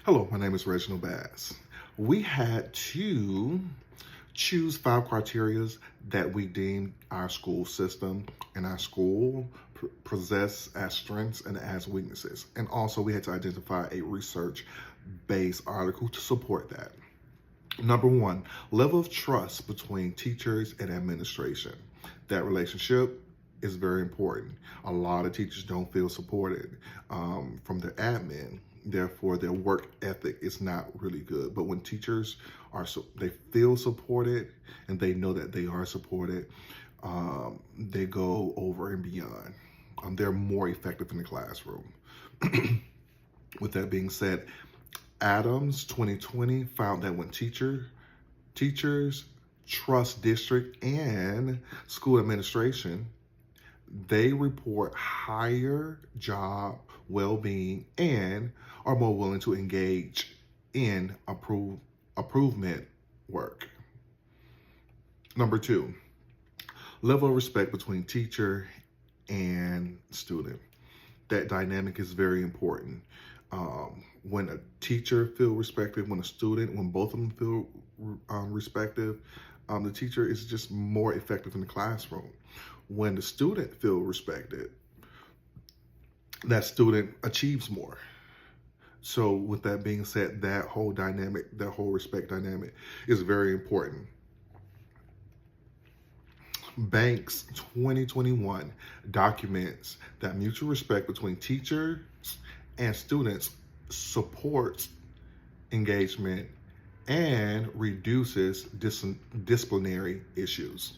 Hello, my name is Reginald Bass. We had to choose 5 criteria that we deem our school system and our school possess as strengths and as weaknesses. And also we had to identify a research-based article to support that. Number 1, level of trust between teachers and administration. That relationship is very important. A lot of teachers don't feel supported from their admin. Therefore, their work ethic is not really good. But when teachers they feel supported and they know that they are supported, they go over and beyond. They're more effective in the classroom. With that being said, Adams 2020 found that when teachers trust district and school administration, they report higher job well-being and are more willing to engage in improvement work. Number 2, level of respect between teacher and student. That dynamic is very important. When a teacher feels respected, when both of them feel respected, the teacher is just more effective in the classroom. When the student feels respected, that student achieves more. So with that being said, that whole respect dynamic is very important. Banks 2021 documents that mutual respect between teachers and students supports engagement and reduces disciplinary issues.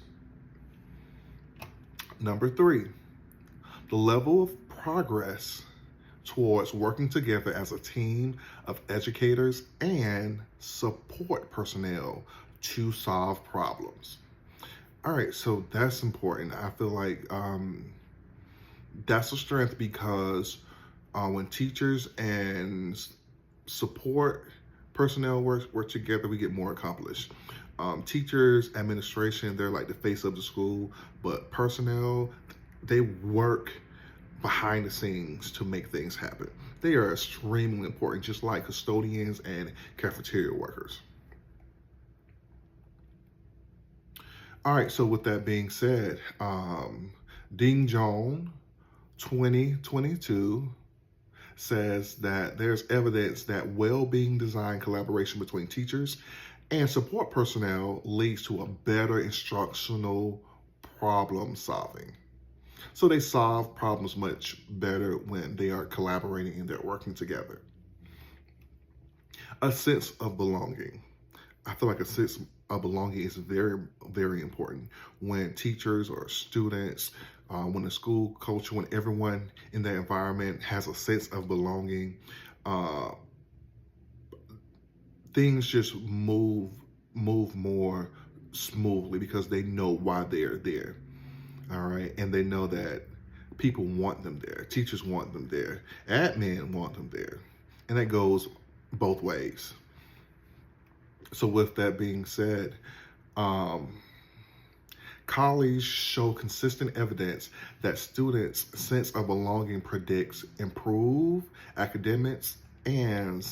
Number 3, the level of progress towards working together as a team of educators and support personnel to solve problems. All right, so that's important. I feel like that's a strength because when teachers and support personnel work together, we get more accomplished. Teachers, administration, they're like the face of the school, but personnel, they work behind the scenes to make things happen. They are extremely important, just like custodians and cafeteria workers. All right, so with that being said, Ding Jones 2022 says that there's evidence that well-being design collaboration between teachers and support personnel leads to a better instructional problem solving. So they solve problems much better when they are collaborating and they're working together. A sense of belonging. I feel like a sense of belonging is very, very important when teachers or students, when the school culture, when everyone in that environment has a sense of belonging, things just move more smoothly because they know why they're there. All right, and they know that people want them there. Teachers want them there. Admin want them there, and that goes both ways. So with that being said, colleagues show consistent evidence that students' sense of belonging predicts improved academics and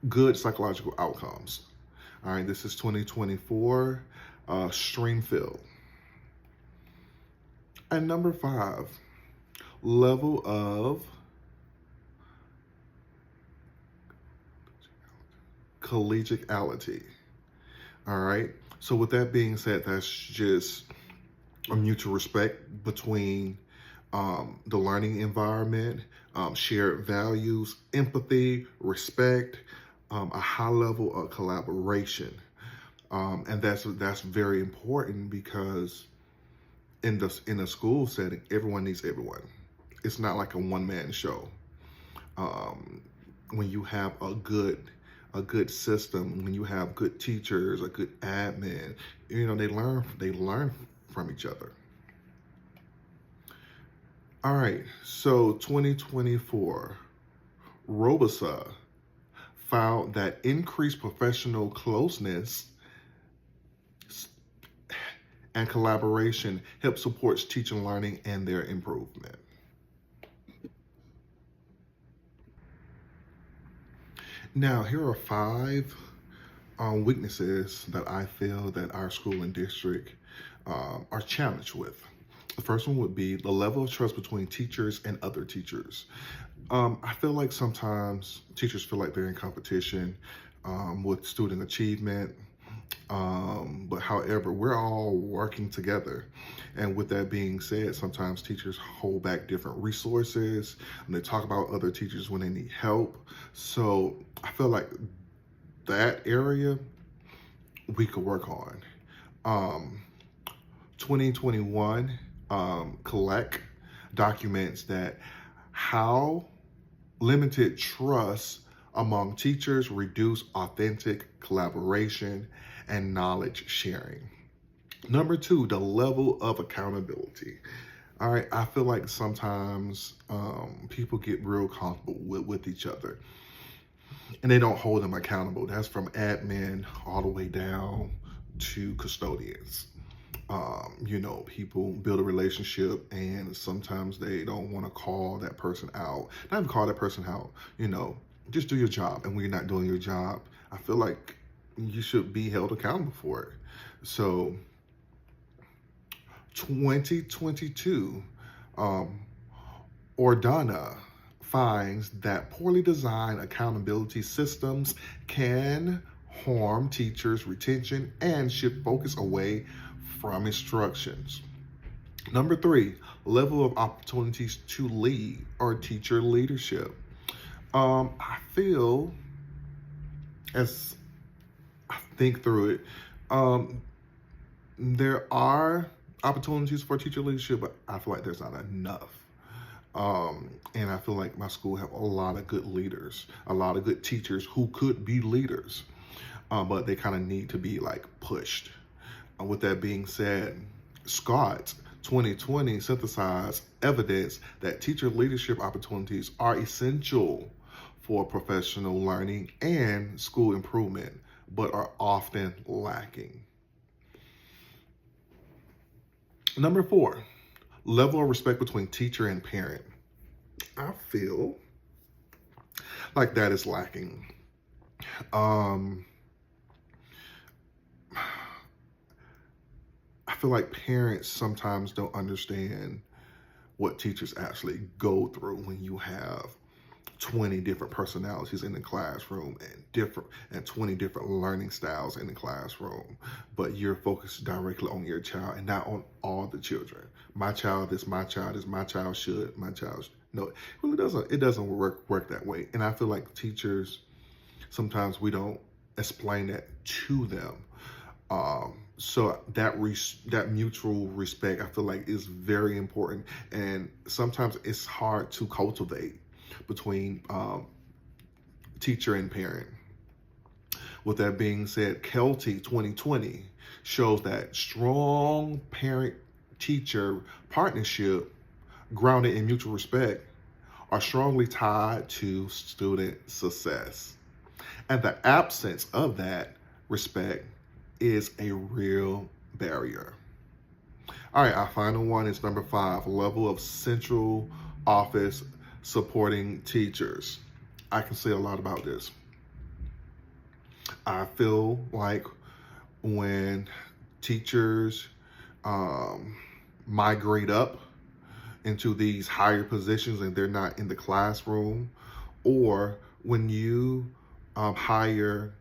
good psychological outcomes. All right, this is 2024 Streamfield. And number 5, level of collegiality. All right. So with that being said, that's just a mutual respect between the learning environment, shared values, empathy, respect, a high level of collaboration. And that's very important because in a school setting, everyone needs everyone. It's not like a one-man show. When you have a good system, when you have good teachers, a good admin, they learn from each other. All right, so 2024, Robusta found that increased professional closeness and collaboration help supports teaching, learning, and their improvement. Now, here are five weaknesses that I feel that our school and district are challenged with. The first one would be the level of trust between teachers and other teachers. I feel like sometimes teachers feel like they're in competition with student achievement. But however, we're all working together. And with that being said, sometimes teachers hold back different resources and they talk about other teachers when they need help. So I feel like that area we could work on. Um, 2021 collect documents that how limited trust among teachers reduce authentic collaboration and knowledge sharing. Number two, the level of accountability. All right, I feel like sometimes people get real comfortable with each other and they don't hold them accountable. That's from admin all the way down to custodians. People build a relationship and sometimes they don't want to call that person out. Not even call that person out, just do your job. And when you're not doing your job, I feel like you should be held accountable for it. So 2022, Ordana finds that poorly designed accountability systems can harm teachers' retention and shift focus away from instructions. Number three, level of opportunities to lead or teacher leadership. I feel, as I think through it, there are opportunities for teacher leadership, but I feel like there's not enough. And I feel like my school have a lot of good leaders, a lot of good teachers who could be leaders, but they kind of need to be like pushed. With that being said, Scott 2020 synthesized evidence that teacher leadership opportunities are essential for professional learning and school improvement, but are often lacking. Number four, level of respect between teacher and parent. I feel like that is lacking. I feel like parents sometimes don't understand what teachers actually go through when you have 20 different personalities in the classroom and 20 different learning styles in the classroom, but you're focused directly on your child and not on all the children. My child is my child is my child should my child no, it really doesn't work that way. And I feel like teachers sometimes we don't explain that to them. So that mutual respect, I feel like, is very important, and sometimes it's hard to cultivate between teacher and parent. With that being said, Kelty 2020 shows that strong parent-teacher partnership grounded in mutual respect are strongly tied to student success. And the absence of that respect is a real barrier. All right, our final one is number five, level of central office supporting teachers. I can say a lot about this. I feel like when teachers migrate up into these higher positions and they're not in the classroom, or when you hire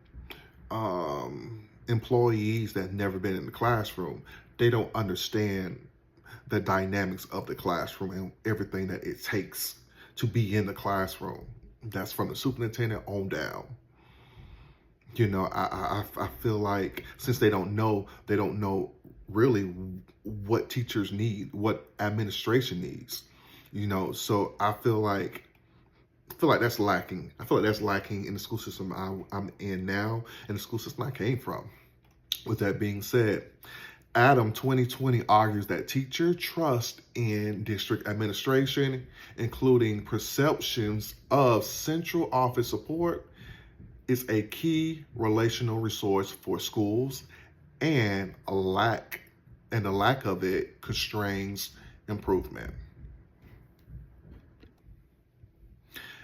employees that have never been in the classroom, they don't understand the dynamics of the classroom and everything that it takes to be in the classroom. That's from the superintendent on down. I feel like since they don't know really what teachers need, what administration needs. So I feel like that's lacking. I feel like that's lacking in the school system I'm in now and the school system I came from. With that being said, Adam 2020 argues that teacher trust in district administration, including perceptions of central office support, is a key relational resource for schools, and the lack of it constrains improvement.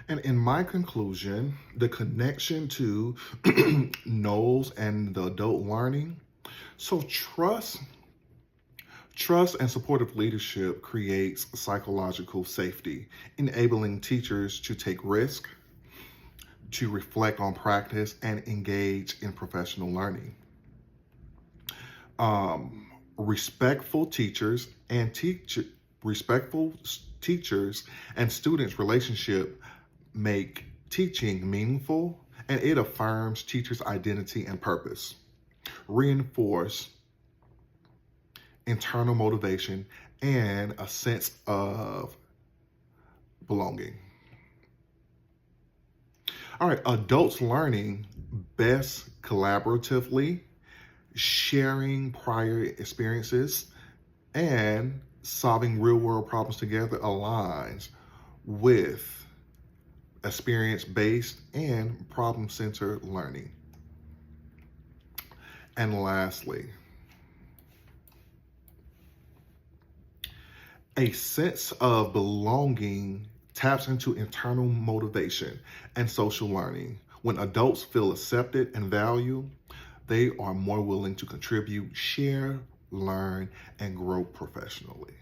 And in my conclusion, the connection to Knowles and the adult learning. So trust and supportive leadership creates psychological safety, enabling teachers to take risk, to reflect on practice, and engage in professional learning. Um, respectful teachers and respectful teachers and students relationship make teaching meaningful, and it affirms teachers' identity and purpose, reinforce internal motivation, and a sense of belonging. All right, adults learning best collaboratively, sharing prior experiences, and solving real world problems together aligns with experience based and problem centered learning. And lastly, a sense of belonging taps into internal motivation and social learning. When adults feel accepted and valued, they are more willing to contribute, share, learn, and grow professionally.